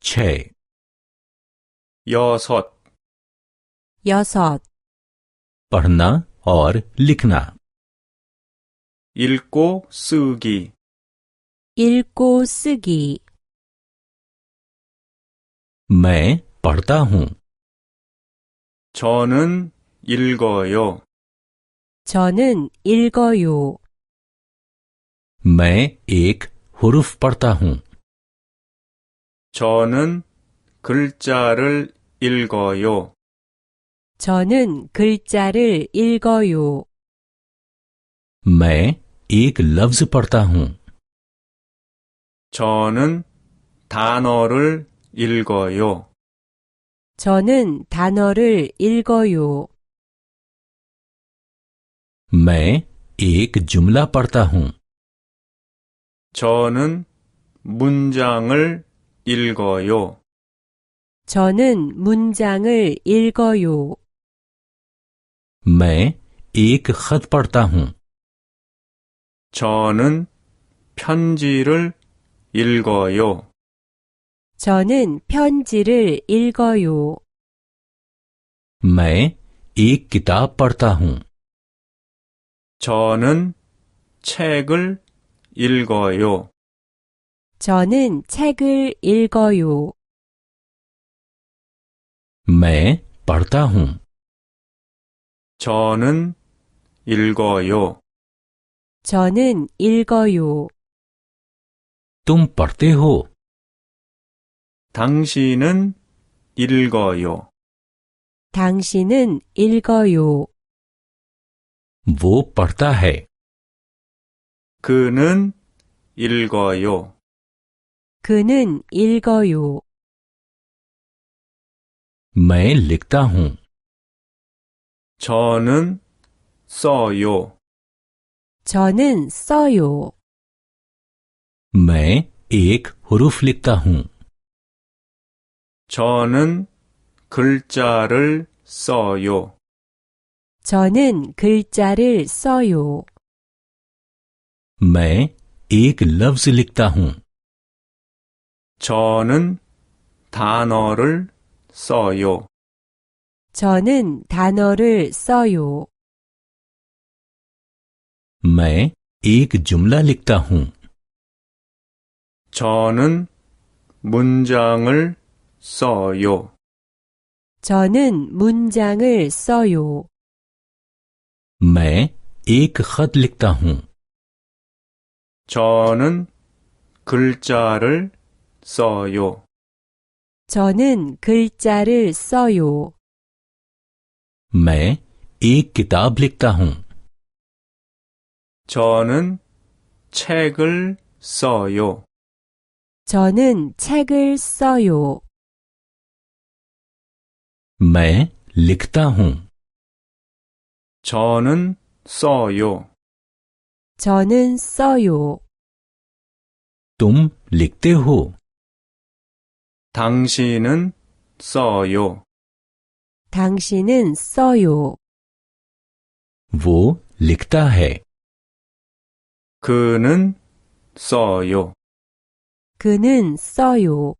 6. 여섯, 여섯, पढ़ना और लिखना। 읽고 쓰기, 읽고 쓰기. मैं पढ़ता हूँ। 저는 읽어요. 저는 읽어요. मैं एक हुरूफ पढ़ता हूँ। 저는 글자를 읽어요. 저는 글자를 읽어요. मैं एक लफ्ज पढ़ता हूँ। 저는 단어를 읽어요. 저는 단어를 읽어요. मैं एक जुमला पढ़ता हूँ। 저는 문장을 읽어요. 저는 문장을 읽어요. मैं एक खत पढ़ता हूँ। 저는 편지를 읽어요. 저는 편지를 읽어요. मैं एक किताब पढ़ता हूँ। 저는 책을 읽어요. 저는 책을 읽어요. मैं पढ़ता हूँ। 저는 읽어요. 저는 읽어요. तुम पढ़ते हो। 당신은 읽어요. 당신은 읽어요. वो पढ़ता है। 그는 읽어요. 그는 읽어요. मैं लिखता हूँ। 저는 써요. 저는 써요. मैं एक हुरूफ लिखता हूँ। 저는 글자를 써요. 저는 글자를 써요. मैं एक लफ्ज लिखता हूँ। 저는 단어를 써요. 저는 단어를 써요. मैं एक जुमला लिखता हूँ। 저는 문장을 써요. 저는 문장을 써요. मैं एक खत लिखता हूँ। 저는 글자를 써요. 저는 글자를 써요. मैं एक किताब लिखता हूँ। 저는 책을 써요. 저는 책을 써요. मैं लिखता हूँ। 저는 써요. 저는 써요. तुम लिखते हो। 당신은 써요. 당신은 써요. वो लिखता है। 그는 써요. 그는 써요.